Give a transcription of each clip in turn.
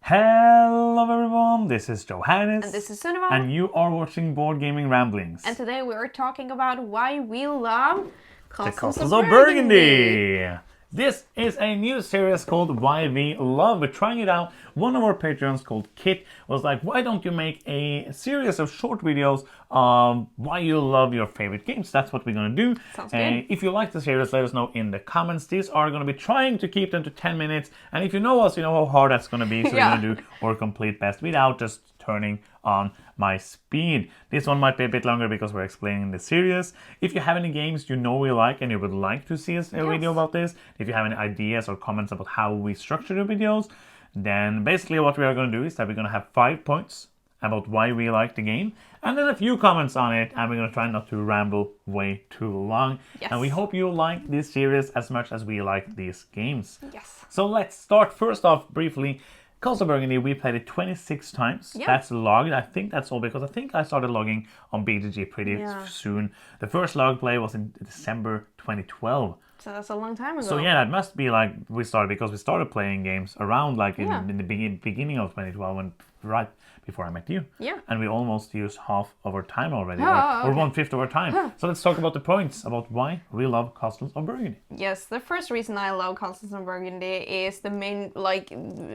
Hello everyone, this is Johannes. And this is Sunniva. And you are watching Board Gaming Ramblings. And today we are talking about why we love Castles of Burgundy. This is a new series called Why We Love. We're trying it out. One of our patrons called Kit was like, why don't you make a series of short videos of why you love your favorite games? That's what we're going to do. Sounds good. If you like the series, let us know in the comments. These are going to be trying to keep them to 10 minutes. And if you know us, you know how hard that's going to be. So we're going to do our complete best without just turning on my speed. This one might be a bit longer because we're explaining the series. If you have any games you know we like and you would like to see us a video about this, if you have any ideas or comments about how we structure the videos, then basically what we are going to do is that we're going to have 5 points about why we like the game, and then a few comments on it, and we're going to try not to ramble way too long. Yes. And we hope you like this series as much as we like these games. Yes. So let's start first off briefly. Castles of Burgundy, we played it 26 times. Yeah. That's logged. I think that's all because I think I started logging on BGG pretty soon. The first log play was in December 2012. So that's a long time ago. So yeah, that must be like we started because we started playing games around like in the beginning of 2012, when right before I met you. Yeah. And we almost used half of our time already, Oh, or okay. 1/5 of our time. So let's talk about the points about why we love Castles of Burgundy. Yes, the first reason I love Castles of Burgundy is the main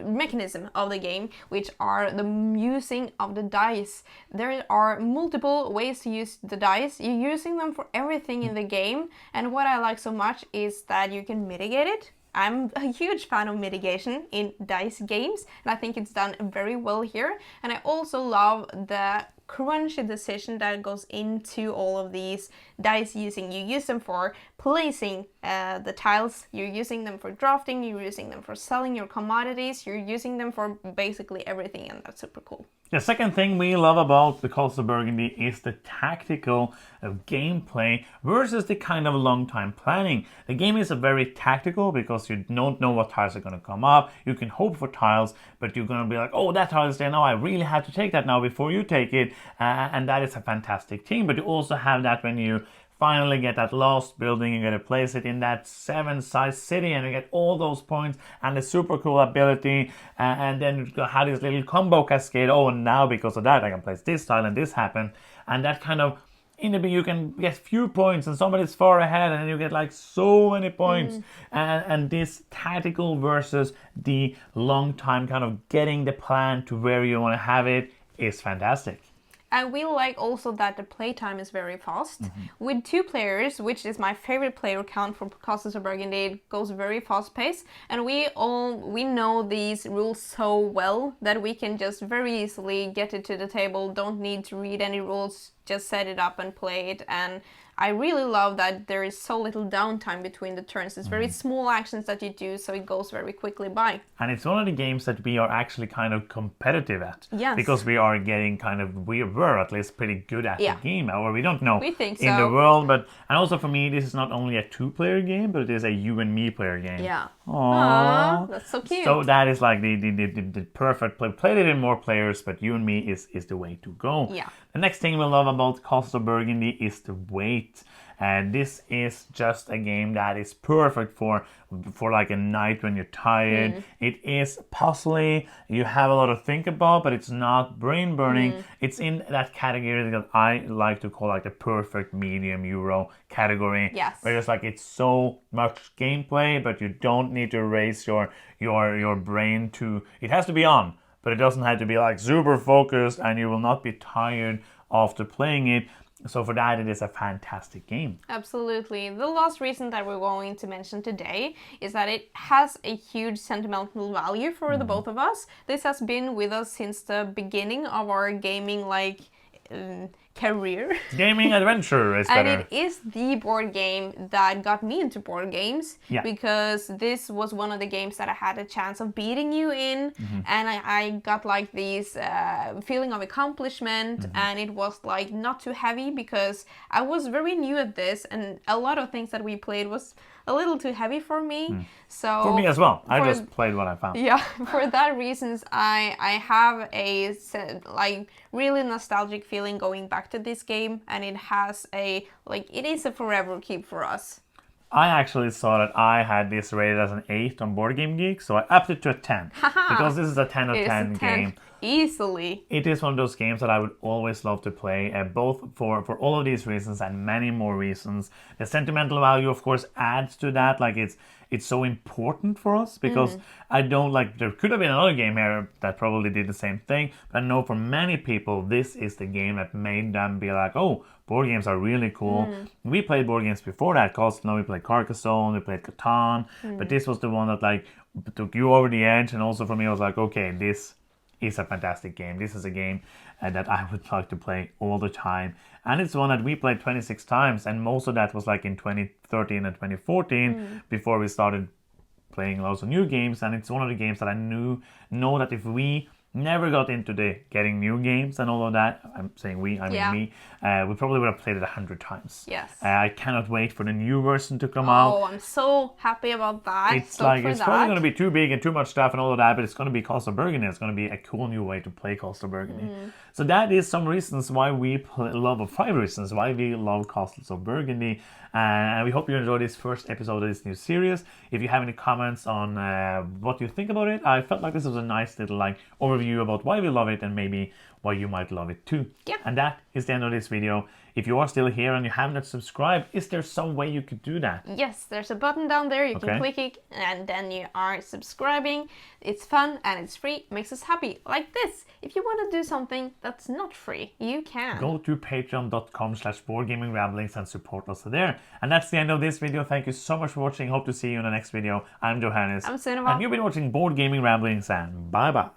mechanism of the game, which are the using of the dice. There are multiple ways to use the dice. You're using them for everything in the game, and what I like so much is that you can mitigate it. I'm a huge fan of mitigation in dice games, and I think it's done very well here. And I also love the crunchy decision that goes into all of these dice using. You use them for placing the tiles, you're using them for drafting, you're using them for selling your commodities, you're using them for basically everything, and that's super cool. The second thing we love about the Castles of Burgundy is the tactical gameplay versus the kind of long-time planning. The game is very tactical because you don't know what tiles are going to come up. You can hope for tiles, but you're going to be like, oh, that tile is there now. I really have to take that now before you take it. And that is a fantastic thing. But you also have that when you finally get that last building, you're going to place it in that 7-size city and you get all those points and the super cool ability, and then you have this little combo cascade. Oh, and now because of that I can place this tile and this happened, and that kind of in the beginning you can get few points and somebody's far ahead and then you get like so many points. And this tactical versus the long time kind of getting the plan to where you want to have it is fantastic. And we like also that the playtime is very fast. With 2 players, which is my favorite player count for Castles of Burgundy, it goes very fast paced. And we know these rules so well that we can just very easily get it to the table, don't need to read any rules, just set it up and play it. And I really love that there is so little downtime between the turns. It's very small actions that you do, so it goes very quickly by. And it's one of the games that we are actually kind of competitive at. Yes. Because we are getting we were at least pretty good at the game. Or we don't know We think in so. the world. And also for me, this is not only a 2-player game, but it is a you and me player game. Yeah. Aww. That's so cute. So that is like the perfect play. Played it in more players, but you and me is the way to go. Yeah. The next thing we love about Castles of Burgundy is the weight. And this is just a game that is perfect for like a night when you're tired. It is puzzly. You have a lot to think about, but it's not brain burning. It's in that category that I like to call like the perfect medium Euro category. Yes. Where it's like it's so much gameplay, but you don't need to raise your brain to. It has to be on, but it doesn't have to be like super focused, and you will not be tired after playing it. So for that, it is a fantastic game. Absolutely. The last reason that we're going to mention today is that it has a huge sentimental value for the both of us. This has been with us since the beginning of our gaming career. Gaming adventure is better. And it is the board game that got me into board games, because this was one of the games that I had a chance of beating you in, and I got like this feeling of accomplishment, and it was like not too heavy because I was very new at this, and a lot of things that we played was a little too heavy for me. So for me as well. I just played what I found. Yeah, for that reasons, I have a like really nostalgic feeling going back to this game, and it has it is a forever keep for us. I actually saw that I had this rated as an 8 on Board Game Geek, so I upped it to a 10. Because this is a 10 out of 10 game. Easily. It is one of those games that I would always love to play, both for all of these reasons and many more reasons. The sentimental value, of course, adds to that. Like it's so important for us because I don't like. There could have been another game here that probably did the same thing, but I know for many people this is the game that made them be like, oh, board games are really cool. We played board games before that. Now we played Carcassonne, we played Catan, but this was the one that like took you over the edge, and also for me, I was like, okay, this is a fantastic game. This is a game that I would like to play all the time. And it's one that we played 26 times, and most of that was like in 2013 and 2014 before we started playing lots of new games. And it's one of the games that I know that if we never got into the getting new games and all of that, I'm saying we, I mean me, we probably would have played it 100 times. Yes. I cannot wait for the new version to come out. Oh, I'm so happy about that. It's like, it's probably going to be too big and too much stuff and all of that, but it's going to be Castles of Burgundy. It's going to be a cool new way to play Castles of Burgundy. So that is some reasons why we love, 5 reasons why we love Castles of Burgundy. And we hope you enjoyed this first episode of this new series. If you have any comments on what you think about it, I felt like this was a nice little like overview about why we love it and maybe why you might love it too. Yeah. And that is the end of this video. If you are still here and you have not subscribed, is there some way you could do that? Yes, there's a button down there. You can click it and then you are subscribing. It's fun and it's free. It makes us happy. Like this. If you want to do something that's not free, you can. Go to patreon.com/boardgamingramblings and support us there. And that's the end of this video. Thank you so much for watching. Hope to see you in the next video. I'm Johannes. I'm Sunniva. And you've been watching Board Gaming Ramblings, and bye bye.